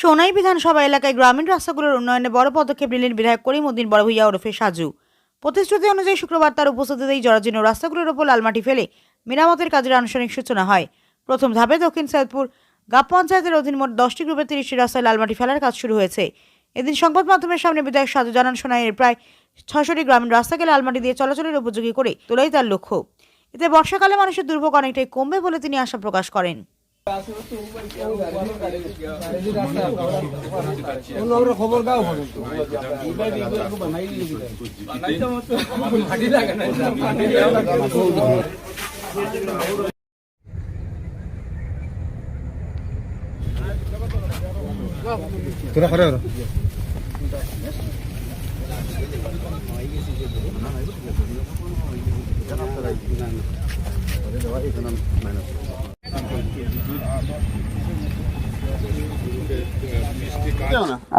সোনাই বিধানসভা এলাকায় গ্রামীণ রাস্তাগুলোর উন্নয়নে বড় পদক্ষেপ নিলেন বিধায়ক করিমউদ্দিন বড়ভূইয়া ওরফে সাজু। প্রতিশ্রুতি অনুযায়ী শুক্রবার তার উপস্থিতিতেই জরাজীর্ণ রাস্তাগুলোর ওপর লালমাটি ফেলে মেরামতের কাজের আনুষ্ঠানিক সূচনা হয়। প্রথম ধাপে দক্ষিণ সৈয়দপুর গাব পঞ্চায়েতের অধীন মোট 10টি গ্রুপের 30টি রাস্তায় লালমাটি ফেলার কাজ শুরু হয়েছে। এদিন সংবাদ মাধ্যমের সামনে বিধায়ক সাজু জানান, সোনাইয়ের প্রায় 600টি গ্রামীণ রাস্তাকে লালমাটি দিয়ে চলাচলের উপযোগী করে তোলাই তার লক্ষ্য। এতে বর্ষাকালে মানুষের দুর্ভোগ অনেকটাই কমবে বলে তিনি আশা প্রকাশ করেন। তোরা করে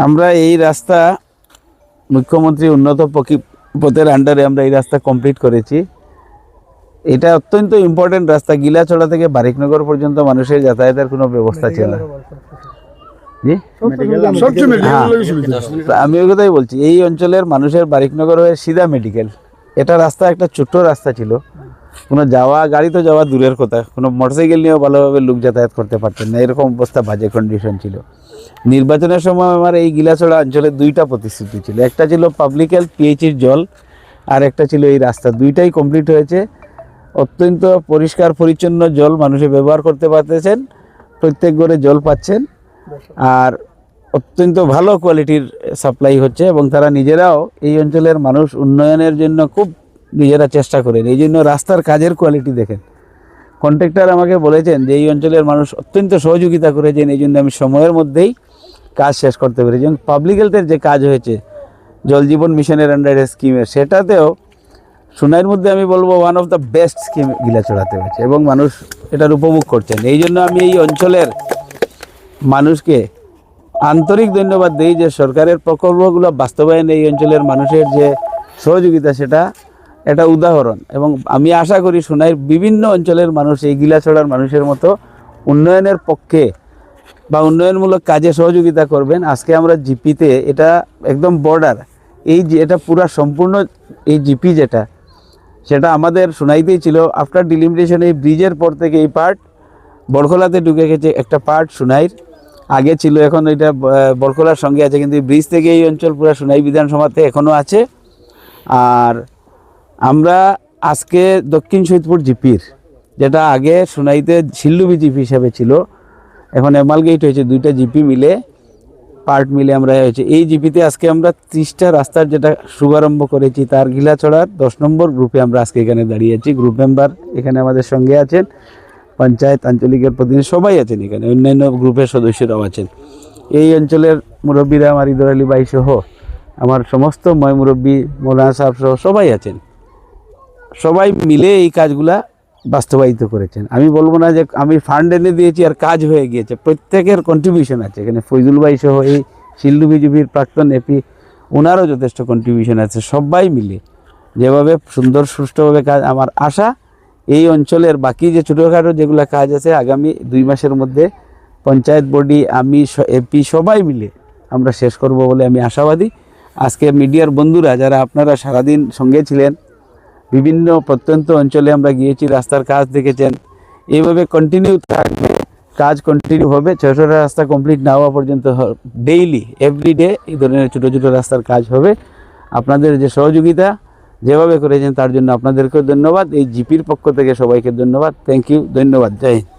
আমরা এই রাস্তা মুখ্যমন্ত্রী উন্নত পথের আন্ডারে আমরা এই রাস্তা কমপ্লিট করেছি। এটা অত্যন্ত ইম্পর্টেন্ট রাস্তা। গিলাছড়া থেকে বারিকনগর পর্যন্ত মানুষের যাতায়াতের কোনো ব্যবস্থা ছিল না। জি, আমি ওই কথাই বলছি। এই অঞ্চলের মানুষের বারিকনগর হয়ে সিধা মেডিকেল। এটা রাস্তা একটা ছোট্ট রাস্তা ছিল, কোনো যাওয়া গাড়ি তো যাওয়া দূরের কথা, কোনো মোটরসাইকেল নিয়েও ভালোভাবে লোক যাতায়াত করতে পারতেন না, এরকম অবস্থা, বাজে কন্ডিশন ছিল। নির্বাচনের সময় আমার এই গিলাছড়া অঞ্চলে দুইটা প্রতিশ্রুতি ছিল, একটা ছিল পাবলিক হেলথ পিএইচির জল, আর একটা ছিল এই রাস্তা। দুইটাই কমপ্লিট হয়েছে। অত্যন্ত পরিষ্কার পরিচ্ছন্ন জল মানুষে ব্যবহার করতে পারতেছেন, প্রত্যেক ঘরে জল পাচ্ছেন, আর অত্যন্ত ভালো কোয়ালিটির সাপ্লাই হচ্ছে। এবং তারা নিজেরাও এই অঞ্চলের মানুষ উন্নয়নের জন্য খুব নিজেরা চেষ্টা করেন। এই জন্য রাস্তার কাজের কোয়ালিটি দেখেন। কন্ট্রাক্টর আমাকে বলেছেন যে এই অঞ্চলের মানুষ অত্যন্ত সহযোগিতা করেছেন, এই জন্য আমি সময়ের মধ্যেই কাজ শেষ করতে পেরেছি। এবং পাবলিক হেলথের যে কাজ হয়েছে জল জীবন মিশনের আন্ডারে স্কিমের, সেটাতেও সোনাইয়ের মধ্যে আমি বলবো one of the best scheme গিলাছড়াতে হয়েছে এবং মানুষ এটার উপভোগ করছেন। এই জন্য আমি এই অঞ্চলের মানুষকে আন্তরিক ধন্যবাদ দিই যে সরকারের প্রকল্পগুলো বাস্তবায়নে এই অঞ্চলের মানুষের যে সহযোগিতা, এটা উদাহরণ। এবং আমি আশা করি সোনাইয়ের বিভিন্ন অঞ্চলের মানুষ এই গিলাছড়ার মানুষের মতো উন্নয়নের পক্ষে বা উন্নয়নমূলক কাজে সহযোগিতা করবেন। আজকে আমরা জিপিতে, এটা একদম বর্ডার, এটা পুরা সম্পূর্ণ এই জিপি সেটা আমাদের সোনাইতেই ছিল। আফটার ডিলিমিটেশন এই ব্রিজের পর থেকে এই পার্ট বড়খোলাতে ঢুকে গেছে, একটা পার্ট সোনাইয়ের আগে ছিল, এখন এটা বড়খোলার সঙ্গে আছে, কিন্তু ব্রিজ থেকে এই অঞ্চল পুরা সোনাই বিধানসভাতে এখনও আছে। আর আমরা আজকে দক্ষিণ সৈয়দপুর জিপির, যেটা আগে সোনাইতে শিল্লুবি জিপি হিসাবে ছিল, এখন এমালগেট হয়েছে, দুইটা জিপি মিলে পার্ট মিলে আমরা হয়েছে এই জিপিতে। আজকে আমরা 30টা রাস্তার যেটা শুভারম্ভ করেছি, তার গিলাছড়ার 10 নম্বর গ্রুপে আমরা আজকে এখানে দাঁড়িয়ে আছি। গ্রুপ মেম্বার এখানে আমাদের সঙ্গে আছেন, পঞ্চায়েত আঞ্চলিকের প্রতিনিধি সবাই আছেন এখানে, অন্যান্য গ্রুপের সদস্যরাও আছেন। এই অঞ্চলের মুরব্বীরা, আমার ইদর আলী ভাই সহ আমার সমস্ত মুরব্বী মৌলানা সাহেব সহ সবাই আছেন। সবাই মিলে এই কাজগুলা বাস্তবায়িত করেছেন। আমি বলবো না যে আমি ফান্ড এনে দিয়েছি আর কাজ হয়ে গিয়েছে, প্রত্যেকের কন্ট্রিবিউশন আছে এখানে। ফৈজুল ভাই সহ এই শিল্লুবি জিপির প্রাক্তন এপি, ওনারও যথেষ্ট কন্ট্রিবিউশন আছে। সবাই মিলে যেভাবে সুন্দর সুষ্ঠুভাবে কাজ, আমার আশা এই অঞ্চলের বাকি যে ছোটোখাটো যেগুলো কাজ আছে আগামী 2 মাসের মধ্যে পঞ্চায়েত বডি, আমি, এপি সবাই মিলে আমরা শেষ করব বলে আমি আশাবাদী। আজকে মিডিয়ার বন্ধুরা যারা আপনারা সারাদিন সঙ্গে ছিলেন, বিভিন্ন প্রত্যন্ত অঞ্চলে আমরা গিয়েছি, রাস্তার কাজ দেখেছেন, এইভাবে কন্টিনিউ থাকবে, কাজ কন্টিনিউ হবে। 600টা রাস্তা কমপ্লিট না হওয়া পর্যন্ত ডেইলি এভরিডে এই ধরনের ছোটো ছোটো রাস্তার কাজ হবে। আপনাদের যে সহযোগিতা যেভাবে করেছেন তার জন্য আপনাদেরকেও ধন্যবাদ। এই জিপির পক্ষ থেকে সবাইকে ধন্যবাদ। থ্যাংক ইউ, ধন্যবাদ, জয় হিন্দ।